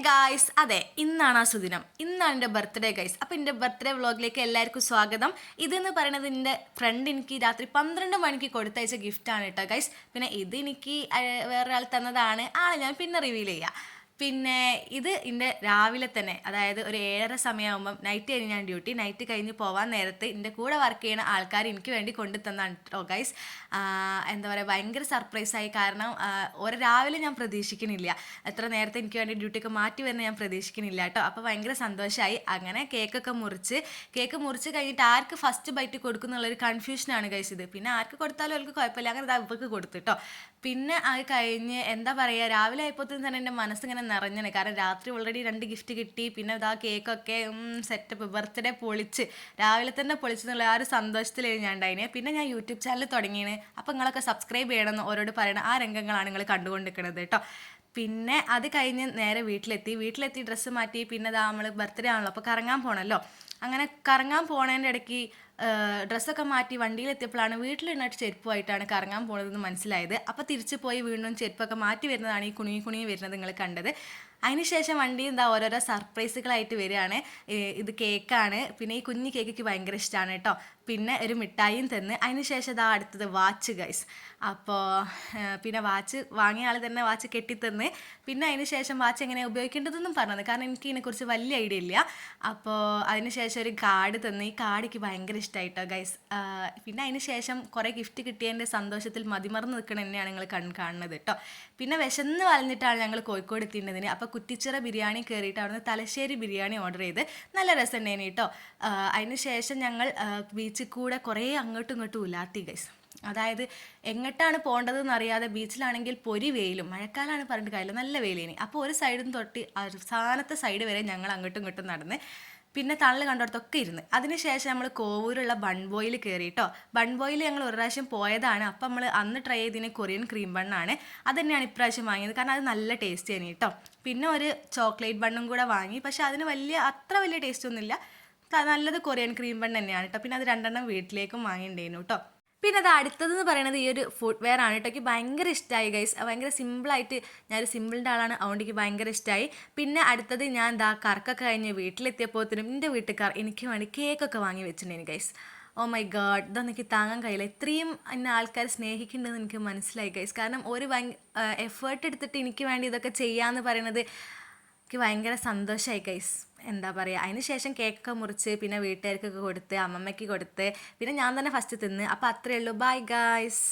Guys, അതെ, ഇന്നാണ് ആ സുദിനം. ഇന്നാണ് എൻ്റെ ബർത്ത്ഡേ ഗൈസ്. അപ്പോൾ എൻ്റെ ബർത്ത്ഡേ വ്ളോഗിലേക്ക് എല്ലാവർക്കും സ്വാഗതം. ഇതെന്ന് പറയുന്നത് എൻ്റെ ഫ്രണ്ട് എനിക്ക് രാത്രി 12 മണിക്ക് കൊടുത്തയച്ച ഗിഫ്റ്റാണ് കേട്ടോ ഗൈസ്. പിന്നെ ഇത് എനിക്ക് വേറൊരാൾ തന്നതാണ്. ആളെ ഞാൻ പിന്നെ റിവീൽ ചെയ്യാം. പിന്നെ ഇത് എൻ്റെ രാവിലെ തന്നെ, അതായത് ഒരു 7:30 സമയമാകുമ്പം നൈറ്റ് കഴിഞ്ഞ് ഞാൻ ഡ്യൂട്ടി നൈറ്റ് കഴിഞ്ഞ് പോകാൻ നേരത്ത് എൻ്റെ കൂടെ വർക്ക് ചെയ്യുന്ന ആൾക്കാർ എനിക്ക് വേണ്ടി കൊണ്ടു തന്നാണ് കേട്ടോ ഗൈസ്. എന്താ പറയുക, ഭയങ്കര സർപ്രൈസായി. കാരണം ഒരു രാവിലെ ഞാൻ പ്രതീക്ഷിക്കുന്നില്ല, എത്ര നേരത്തെ എനിക്ക് വേണ്ടി ഡ്യൂട്ടിയൊക്കെ മാറ്റി വരുന്ന ഞാൻ പ്രതീക്ഷിക്കുന്നില്ല കേട്ടോ. അപ്പോൾ ഭയങ്കര സന്തോഷമായി. അങ്ങനെ കേക്ക് മുറിച്ച് കഴിഞ്ഞിട്ട് ആർക്ക് ഫസ്റ്റ് ബൈറ്റ് കൊടുക്കുന്നുള്ളൊരു കൺഫ്യൂഷനാണ് ഗൈസ് ഇത്. പിന്നെ ആർക്ക് കൊടുത്താലും അവർക്ക് കുഴപ്പമില്ല, അങ്ങനെ ഇവർക്ക് കൊടുത്തു കേട്ടോ. പിന്നെ അത് കഴിഞ്ഞ് എന്താ പറയുക, രാവിലെ ആയപ്പോഴത്തേക്കും തന്നെ എൻ്റെ മനസ്സിങ്ങനെ നിറഞ്ഞാണ്. കാരണം രാത്രി ഓൾറെഡി 2 ഗിഫ്റ്റ് കിട്ടി. പിന്നെ ഇതാ കേക്കൊക്കെ സെറ്റപ്പ്, ബർത്ത്ഡേ പൊളിച്ച് രാവിലെ തന്നെ പൊളിച്ചെന്നുള്ള ആ ഒരു സന്തോഷത്തിലാണ് ഞാൻ ഉണ്ടായിന്. പിന്നെ ഞാൻ യൂട്യൂബ് ചാനൽ തുടങ്ങിയാണ്. അപ്പോൾ നിങ്ങളൊക്കെ സബ്സ്ക്രൈബ് ചെയ്യണമെന്ന് ഓരോട് പറയണം. ആ രംഗങ്ങളാണ് നിങ്ങൾ കണ്ടുകൊണ്ടിരിക്കുന്നത് കേട്ടോ. പിന്നെ അത് കഴിഞ്ഞ് നേരെ വീട്ടിലെത്തി ഡ്രസ്സ് മാറ്റി. പിന്നെ ഇതാ നമ്മൾ ബർത്ത്ഡേ ആണല്ലോ, അപ്പോൾ കറങ്ങാൻ പോകണമല്ലോ. അങ്ങനെ കറങ്ങാൻ പോണതിൻ്റെ ഇടയ്ക്ക് ഡ്രസ്സൊക്കെ മാറ്റി വണ്ടിയിലെത്തിയപ്പോഴാണ് വീട്ടിലിരുന്നിട്ട് ചെരുപ്പുമായിട്ടാണ് കറങ്ങാൻ പോകുന്നതെന്ന് മനസ്സിലായത്. അപ്പോൾ തിരിച്ചു പോയി വീണ്ടും ചെരുപ്പൊക്കെ മാറ്റി വരുന്നതാണ് ഈ കുണുങ്ങി വരുന്നത് നിങ്ങൾ കണ്ടത്. അതിനുശേഷം വണ്ടി എന്താ ഓരോരോ സർപ്രൈസുകളായിട്ട് വരികയാണ്. ഇത് കേക്കാണ്. പിന്നെ ഈ കുഞ്ഞു കേക്ക് ഭയങ്കര ഇഷ്ടമാണ് കേട്ടോ. പിന്നെ ഒരു മിഠായിയും തന്ന്. അതിനുശേഷം ഇതാ അടുത്തത് വാച്ച് ഗൈസ്. അപ്പോൾ പിന്നെ വാച്ച് വാങ്ങിയ ആൾ തന്നെ വാച്ച് കെട്ടിത്തന്ന്. പിന്നെ അതിനുശേഷം വാച്ച് എങ്ങനെ ഉപയോഗിക്കേണ്ടതെന്നും പറഞ്ഞത്, കാരണം എനിക്ക് ഇതിനെക്കുറിച്ച് വലിയ ഐഡിയ ഇല്ല. അപ്പോൾ അതിനുശേഷം ഒരു കാർഡ് തന്ന്. ഈ കാർഡ് എനിക്ക് ഭയങ്കര ഇഷ്ടമായിട്ടോ ഗൈസ്. പിന്നെ അതിനുശേഷം കുറേ ഗിഫ്റ്റ് കിട്ടിയതിൻ്റെ സന്തോഷത്തിൽ മതിമറന്ന് നിൽക്കണം തന്നെയാണ് നിങ്ങൾ കാണുന്നത് കേട്ടോ. പിന്നെ വിശന്ന് വളഞ്ഞിട്ടാണ് ഞങ്ങൾ കോഴിക്കോട് എത്തിയിട്ടുണ്ടതിന്. അപ്പോൾ കുറ്റിച്ചിറ ബിരിയാണി കയറിയിട്ട് അവിടുന്ന് തലശ്ശേരി ബിരിയാണി ഓർഡർ ചെയ്ത് നല്ല രസമുണ്ടായിന് കേട്ടോ. അതിനുശേഷം ഞങ്ങൾ ബീച്ചിൽ കൂടെ കുറേ അങ്ങോട്ടും ഇങ്ങോട്ടും ഉലാത്തി ഗൈസ്. അതായത് എങ്ങോട്ടാണ് പോകേണ്ടതെന്ന് അറിയാതെ, ബീച്ചിലാണെങ്കിൽ പൊരി വെയിലും, മഴക്കാലമാണ് പറഞ്ഞിട്ട് കാര്യമില്ല, നല്ല വെയിലേനി. അപ്പോൾ ഒരു സൈഡിൽ നിന്ന് തൊട്ട് അവസാനത്തെ സൈഡ് വരെ ഞങ്ങൾ അങ്ങോട്ടും ഇങ്ങോട്ടും നടന്ന് പിന്നെ തണൽ കണ്ടിടത്തൊക്കെ ഇരുന്ന്. അതിനുശേഷം നമ്മൾ കോവൂരുള്ള ബൺബോയിൽ കയറി കേട്ടോ. ബൺബോയിൽ ഞങ്ങൾ ഒരു പ്രാവശ്യം പോയതാണ്. അപ്പം നമ്മൾ അന്ന് ട്രൈ ചെയ്തതിന് കൊറിയൻ ക്രീം ബണ്ണാണ്. അത് തന്നെയാണ് ഇപ്രാവശ്യം വാങ്ങിയത്, കാരണം അത് നല്ല ടേസ്റ്റ് ആണ് കേട്ടോ. പിന്നെ ഒരു ചോക്ലേറ്റ് ബണ്ണും കൂടെ വാങ്ങി. പക്ഷേ അതിന് അത്ര വലിയ ടേസ്റ്റ് ഒന്നുമില്ല. നല്ലത് കൊറിയൻ ക്രീം ബണ്ണ് തന്നെയാണ് കേട്ടോ. പിന്നെ അത് 2 വീട്ടിലേക്കും വാങ്ങിയിട്ടുണ്ടായിരുന്നു കേട്ടോ. പിന്നെ അത് അടുത്തതെന്ന് പറയുന്നത് ഈ ഒരു ഫുഡ് വെയർ ആണ് കേട്ടോ. എനിക്ക് ഭയങ്കര ഇഷ്ടമായി ഗൈസ്. ഭയങ്കര സിമ്പിളായിട്ട്, ഞാനൊരു സിമ്പിളിൻ്റെ ആളാണ്, അതുകൊണ്ട് എനിക്ക് ഭയങ്കര ഇഷ്ടമായി. പിന്നെ അടുത്തത് ഞാൻ കറക്കൊക്കെ കഴിഞ്ഞ് വീട്ടിലെത്തിയപ്പോഴത്തേനും എൻ്റെ വീട്ടുകാർ എനിക്ക് വേണ്ടി കേക്കൊക്കെ വാങ്ങി വെച്ചിട്ടുണ്ടായിരുന്നു ഗൈസ്. ഓ മൈ ഗാഡ്, ഇതൊന്നും എനിക്ക് താങ്ങാൻ കഴിയില്ല. ഇത്രയും എന്നെ ആൾക്കാർ സ്നേഹിക്കുന്നുണ്ടെന്ന് എനിക്ക് മനസ്സിലായി ഗൈസ്. കാരണം ഒരു എഫേർട്ട് എടുത്തിട്ട് എനിക്ക് വേണ്ടി ഇതൊക്കെ ചെയ്യാമെന്ന് പറയുന്നത് എനിക്ക് ഭയങ്കര സന്തോഷമായി ഗൈസ്. എന്താ പറയുക, അതിന് ശേഷം കേക്കൊക്കെ മുറിച്ച് പിന്നെ വീട്ടുകാർക്കൊക്കെ കൊടുത്ത്, അമ്മമ്മയ്ക്ക് കൊടുത്ത്, പിന്നെ ഞാൻ തന്നെ ഫസ്റ്റ് തിന്ന്. അപ്പോൾ അത്രയേ ഉള്ളൂ. Bye guys.